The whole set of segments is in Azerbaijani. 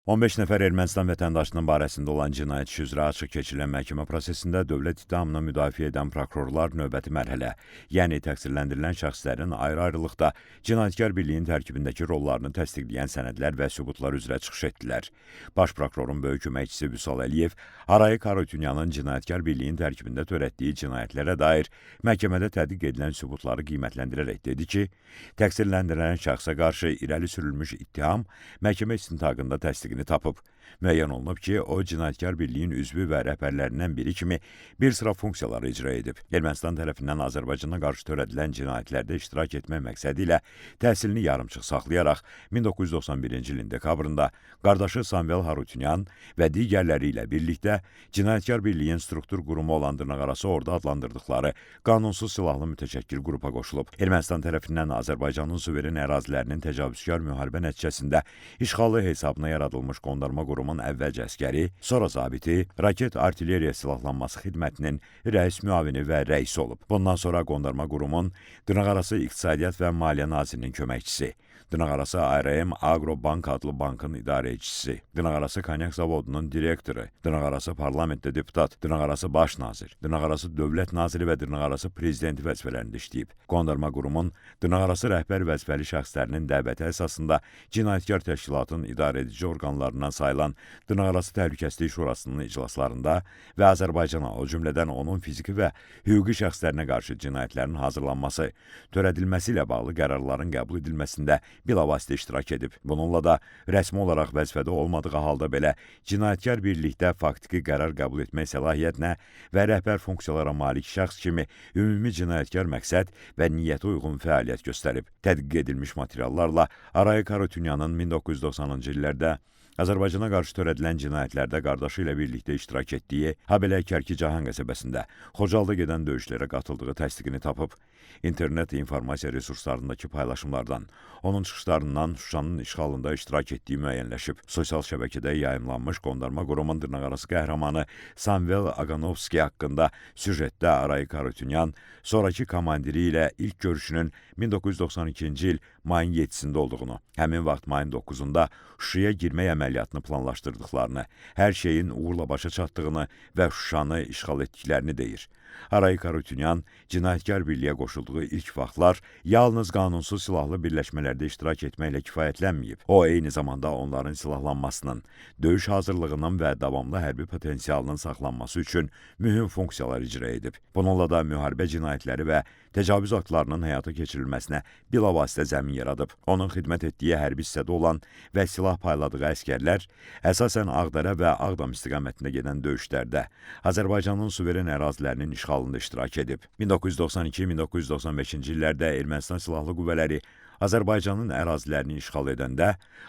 15 nəfər Ermənistan vətəndaşının barəsində olan cinayət işi üzrə açıq keçirilən məhkəmə prosesində dövlət ittihamını müdafiə edən prokurorlar növbəti mərhələ, yəni təqsirləndirilən şəxslərin ayrı-ayrılıqda cinayətkar birliyin tərkibindəki rollarını təsdiqləyən sənədlər və sübutlar üzrə çıxış etdilər. Baş prokurorun böyük köməkçisi Vüsal Əliyev Arayik Harutyunyanın cinayətkar birliyin tərkibində törətdiyi cinayətlərə dair məhkəmədə tədqiq edilən sübutları qiymətləndirərək dedi ki, təqsirləndirilən şəxsə qarşı irəli sürülmüş ittiham məhkəmə istintaqında təsdiqini tapıb. Müəyyən olunub ki, o cinayətkar birliyin üzvü və rəhbərlərindən biri kimi bir sıra funksiyaları icra edib. Ermənistan tərəfindən Azərbaycana qarşı törədilən cinayətlərdə iştirak etmək məqsədi ilə təhsilini yarımçıq saxlayaraq 1991-ci ilin dekabrında qardaşı Samvel Harutyunyan və digərləri ilə birlikdə cinayətkar birliyin struktur qurumu olan dırnaqarası ordu adlandırdıqları qanunsuz silahlı mütəşəkkil qrupa qoşulub. Ermənistan tərəfindən Azərbaycanın suveren ərazilərinin təcavüzkar müharibə nəticəsində işğalı hesabına yaradılmış qondarma qurumun əvvəlcə əskəri, sonra zabiti, raket artilleriya silahlanması xidmətinin rəis müavini və rəisi olub. Bundan sonra qondarma qurumun dırnaqarası iqtisadiyyat və maliyyə nazirinin köməkçisi, dırnaqarası ARM Agrobank adlı bankın idarəçisi, dırnaqarası konyak zavodunun direktoru, dırnaqarası parlamentdə deputat, dırnaqarası baş nazir, dırnaqarası dövlət naziri və dırnaqarası prezidenti vəzifələrində işləyib. Qondarma qurumun dırnaqarası rəhbər vəzifəli şəxslərinin dəvəti əsasında cinayətkar təşkilatın idarəedici orqanlarından sayılan Dırnaqarası Təhlükəsizlik Şurasının iclaslarında və Azərbaycana, o cümlədən onun fiziki və hüquqi şəxslərinə qarşı cinayətlərin hazırlanması, törədilməsi ilə bağlı qərarların qəbul edilməsində bilavasitə iştirak edib. Bununla da rəsmi olaraq vəzifədə olmadığı halda belə cinayətkar birlikdə faktiki qərar qəbul etmək səlahiyyətinə və rəhbər funksiyalara malik şəxs kimi ümumi cinayətkar məqsəd və niyyətə uyğun fəaliyyət göstərib. Tədqiq edilmiş materiallarla Arayik Harutyunyanın 1990-cı illərdə Azərbaycana qarşı törədilən cinayətlərdə qardaşı ilə birlikdə iştirak etdiyi, habelə Kərki Cahan qəsəbəsində Xocalda gedən döyüşlərə qatıldığı təsdiqini tapıb. İnternet informasiya resurslarındakı paylaşımlardan, onun çıxışlarından Şuşanın işğalında iştirak etdiyi müəyyənləşib. Sosial şəbəkədə yayımlanmış qondarma qurumun dırnaqarası qəhrəmanı Samvel Aqanovski haqqında süjetdə Arayik Harutyunyan sonrakı komandiri ilə ilk görüşünün 1992-ci il mayın 7-sində olduğunu, həmin vaxt mayın 9-unda Şuşaya girmək əməliyyatını planlaşdırdıqlarını, hər şeyin uğurla başa çatdığını və Şuşanı işğal etdiklərini deyir. Arayik Harutyunyan cinayətkar birliyə qoşulduğu ilk vaxtlar yalnız qanunsuz silahlı birləşmələrdə iştirak etməklə kifayətlənməyib. O, eyni zamanda onların silahlanmasının, döyüş hazırlığının və davamlı hərbi potensialının saxlanması üçün mühüm funksiyalar icra edib. Bununla da müharibə cinayətləri və təcavüz aktlarının həyata keçirilməsinə bilavasitə zəmin yaradıb. Onun xidmət etdiyi hərbi hissədə olan və silah payladığı əskərlər əsasən Ağdərə və Ağdam istiqamətində gedən döyüşlərdə Azərbaycanın suveren ərazilərinin işğalında iştirak edib. 1992-1995-ci illərdə Ermənistan silahlı qüvvələri Azərbaycanın ərazilərini işğal edəndə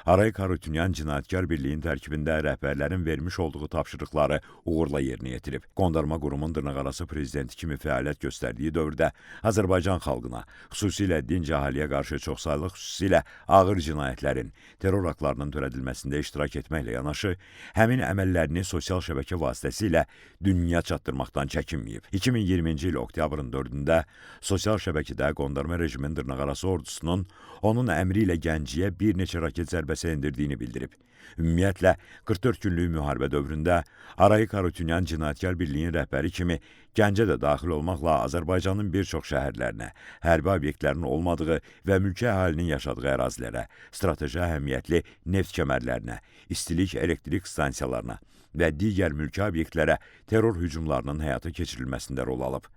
Arayik Harutyunyan cinayətkar birliyin tərkibində rəhbərlərin vermiş olduğu tapşırıqları uğurla yerinə yetirib. Qondarma qurumun dırnaqarası prezidenti kimi fəaliyyət göstərdiyi dövrdə Azərbaycan xalqına, xüsusilə dinc əhaliyə qarşı çoxsaylı xüsusilə ağır cinayətlərin, terror aktlarının törədilməsində iştirak etməklə yanaşı, həmin əməllərini sosial şəbəkə vasitəsilə dünya çatdırmaqdan çəkinməyib. 2020-ci il oktyabrın 4-də sosial şəbəkədə qondarma rejimin dırnaqarası ordusunun onun əmri ilə Gəncəyə bir neçə raket zərbəsi endirdiyini bildirib. Ümumiyyətlə, 44 günlük müharibə dövründə Arayik Harutyunyan cinayətkar birliyin rəhbəri kimi Gəncə də daxil olmaqla Azərbaycanın bir çox şəhərlərinə, hərbi obyektlərin olmadığı və mülki əhalinin yaşadığı ərazilərə, strateji əhəmiyyətli neft kəmərlərinə, istilik elektrik stansiyalarına və digər mülki obyektlərə terror hücumlarının həyata keçirilməsində rol alıb.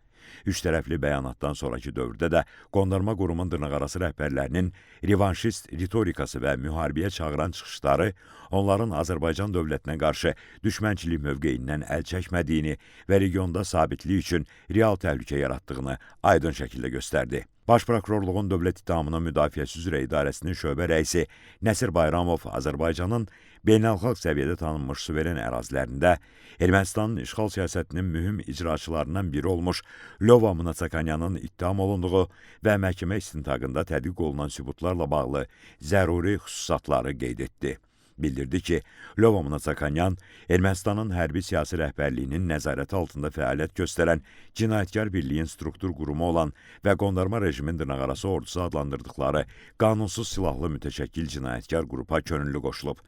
Üç tərəfli bəyanatdan sonraki dövrdə də qondarma qurumun dırnaqarası rəhbərlərinin revanşist ritorikası və müharibəyə çağıran çıxışları onların Azərbaycan dövlətinə qarşı düşmənçilik mövqeyindən əl çəkmədiyini və regionda sabitlik üçün real təhlükə yaratdığını aydın şəkildə göstərdi. Baş prokurorluğun dövlət ittihamının müdafiəsi üzrə idarəsinin şöbə rəisi Nəsir Bayramov Azərbaycanın beynəlxalq səviyyədə tanınmış suveren ərazilərində Ermənistanın işğal siyasətinin mühüm icraçılarından biri olmuş Lyova Mnatsakanyanın ittiham olunduğu və məhkəmə istintaqında tədqiq olunan sübutlarla bağlı zəruri xüsusatları qeyd etdi. Bildirdi ki, Lyova Mnatsakanyan Ermənistanın hərbi siyasi rəhbərliyinin nəzarəti altında fəaliyyət göstərən cinayətkar birliyin struktur qurumu olan və qondarma rejimin dırnaqarası ordusu adlandırdıqları qanunsuz silahlı mütəşəkkil cinayətkar qrupa könüllü qoşulub.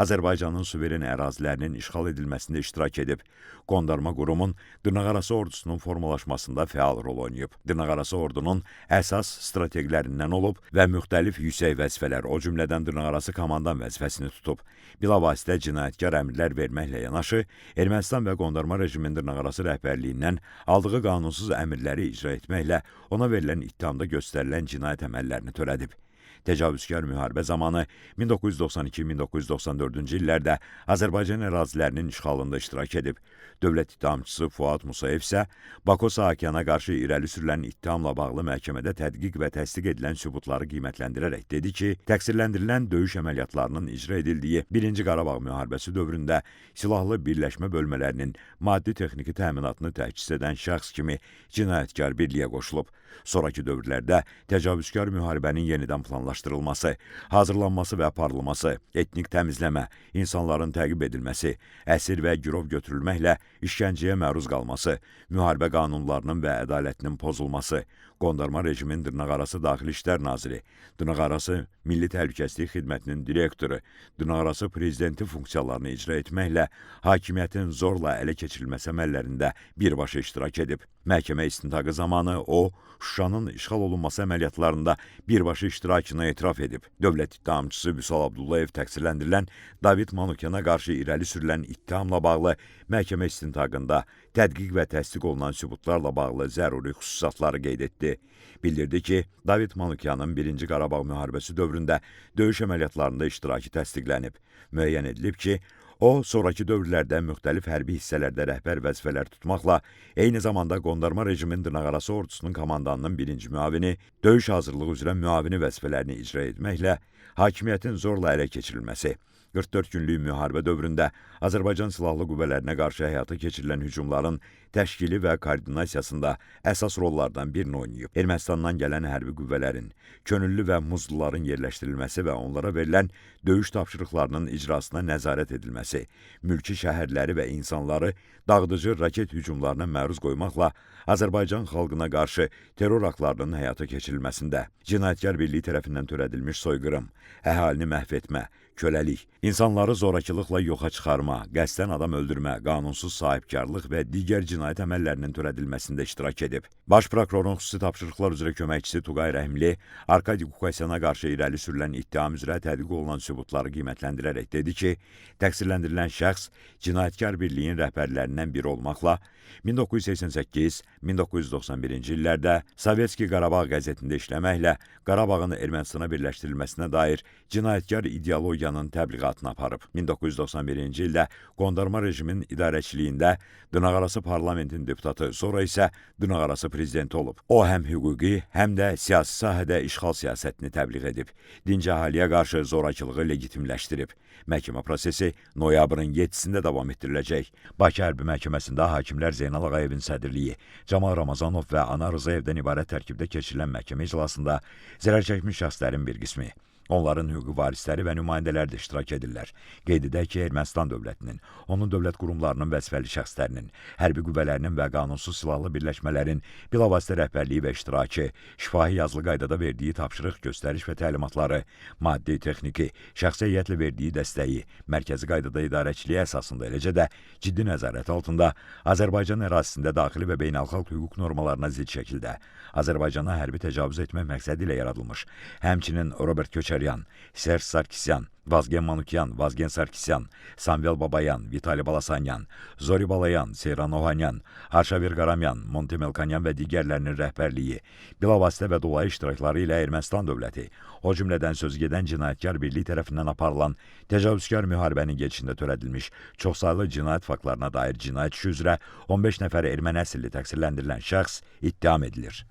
Azərbaycanın suveren ərazilərinin işğal edilməsində iştirak edib. Qondarma qurumun dırnaqarası ordusunun formalaşmasında fəal rol oynayıb. Dırnaqarası ordunun əsas strateqlərindən olub və müxtəlif yüksək vəzifələr, o cümlədən dırnaqarası komandan vəzifəsini tutub. Bilavasitə cinayətkar əmrlər verməklə yanaşı, Ermənistan və qondarma rejimin dırnaqarası rəhbərliyindən aldığı qanunsuz əmrləri icra etməklə ona verilən ittihamda göstərilən cinayət əməllərini törədib. Təcavüzkar müharibə zamanı 1992-1994-cü illərdə Azərbaycan ərazilərinin işğalında iştirak edib. Dövlət ittihamçısı Fuad Musayev isə Bako Saakyan'a qarşı irəli sürülən ittihamla bağlı məhkəmədə tədqiq və təsdiq edilən sübutları qiymətləndirərək dedi ki, təqsirləndirilən döyüş əməliyyatlarının icra edildiyi 1-ci Qarabağ müharibəsi dövründə silahlı birləşmə bölmələrinin maddi-texniki təminatını təchiz edən şəxs kimi cinayətkar birliyə qoşulub. Sonrakı dövrlərdə təcavüzkar müharibənin yenidən planlaşdırılması, hazırlanması və aparılması, etnik təmizləmə, insanların təqib edilməsi, əsir və girov götürülməklə işgəncəyə məruz qalması, müharibə qanunlarının və ədalətinin pozulması, qondarma rejimin dırnaqarası Daxili İşlər naziri, dırnaqarası Milli Təhlükəsizlik Xidmətinin direktoru, dırnaqarası prezidenti funksiyalarını icra etməklə hakimiyyətin zorla ələ keçirilməsi əməllərində birbaşa iştirak edib. Məhkəmə istintaqı zamanı o, Şuşanın işğal olunması əməliyyatlarında birbaşa iştirakını etiraf edib. Dövlət ittihamçısı Vüsal Abdullayev təqsirləndirilən David Manukyana qarşı irəli sürülən ittihamla bağlı məhkəmə istintaqında tədqiq və təsdiq olunan sübutlarla bağlı zəruri xüsusatları qeyd etdi. Bildirdi ki, David Manukyanın 1-ci Qarabağ müharibəsi dövründə döyüş əməliyyatlarında iştirakı təsdiqlənib. Müəyyən edilib ki, o, sonrakı dövrlərdə müxtəlif hərbi hissələrdə rəhbər vəzifələr tutmaqla, eyni zamanda qondarma rejimin dırnaqarası ordusunun komandanının 1-ci müavini, döyüş hazırlığı üzrə müavini vəzifələrini icra etməklə hakimiyyətin zorla ələ keçirilməsi, 44 günlük müharibə dövründə Azərbaycan Silahlı Qüvvələrinə qarşı həyata keçirilən hücumların təşkili və koordinasiyasında əsas rollardan birini oynayıb. Ermənistandan gələn hərbi qüvvələrin, könüllü və muzluların yerləşdirilməsi və onlara verilən döyüş tapşırıqlarının icrasına nəzarət edilməsi, mülki şəhərləri və insanları dağıdıcı raket hücumlarına məruz qoymaqla Azərbaycan xalqına qarşı terror aktlarının həyata keçirilməsində, cinayətkar birliyi tərəfindən törədilmiş soyqırım, əhalini məhv etmə, köləlik, insanları zorakılıqla yoxa çıxarma, qəsdən adam öldürmə, qanunsuz sahibkarlıq və digər cinayət əməllərinin törədilməsində iştirak edib. Baş prokurorun xüsusi tapşırıqlar üzrə köməkçisi Tuqay Rəhimli Arkadi Qukasyana qarşı irəli sürülən ittiham üzrə tədqiq olunan sübutları qiymətləndirərək dedi ki, təqsirləndirilən şəxs cinayətkar birliyin rəhbərlərindən biri olmaqla 1988-1991-ci illərdə Sovetski Qarabağ qəzetində işləməklə Qarabağın Ermənistana birləşdirilməsinə dair cinayətkar ideologiyanın təbliğatını aparıb. 1991-ci ildə qondarma rejimin idarəçiliyində dırnaqarası parlamentin deputatı, sonra isə dırnaqarası prezidenti olub. O, həm hüquqi, həm də siyasi sahədə işğal siyasətini təbliğ edib. Dinc əhaliyə qarşı zorakılığı legitimləşdirib. Məhkəmə prosesi noyabrın 7-sində davam etdiriləcək. Bakı Hərbi Məhkəməsində hakimlər Zeynal Ağayevin sədrliyi, Camal Ramazanov və Anar Rızayevdən ibarət tərkibdə keçirilən məhkəmə iclasında zərər çəkmiş şəxslərin bir qismi, onların hüquqi varisləri və nümayəndələri də iştirak edirlər. Qeyd edək ki, Ermənistan dövlətinin, onun dövlət qurumlarının vəzifəli şəxslərinin, hərbi qüvvələrinin və qanunsuz silahlı birləşmələrin bilavasitə rəhbərliyi və iştirakı, şifahi yazılı qaydada verdiyi tapşırıq, göstəriş və təlimatları, maddi, texniki, şəxsi heyətlə verdiyi dəstəyi, mərkəzi qaydada idarəçiliyi əsasında, eləcə də ciddi nəzarət altında Azərbaycan ərazisində daxili və beynəlxalq hüquq normalarına zidd şəkildə Azərbaycana hərbi təcavüz etmək məqsədi ilə yaradılmış, həmçinin Robert Köçəryan, Serj Sarkisyan, Vazgen Manukyan, Vazgen Sarkisyan, Samvel Babayan, Vitali Balasanyan, Zori Balayan, Seyran Ohanyan, Arşavir Qaramyan, Monte Melkonyan və digərlərinin rəhbərliyi, bilavasitə və dolayı iştirakları ilə Ermənistan dövləti, o cümlədən sözügedən cinayətkar birliyi tərəfindən aparılan təcavüzkar müharibənin gedişində törədilmiş çoxsaylı cinayət faktlarına dair cinayət işi üzrə 15 nəfər erməni əsilli təqsirləndirilən şəxs ittiham edilir.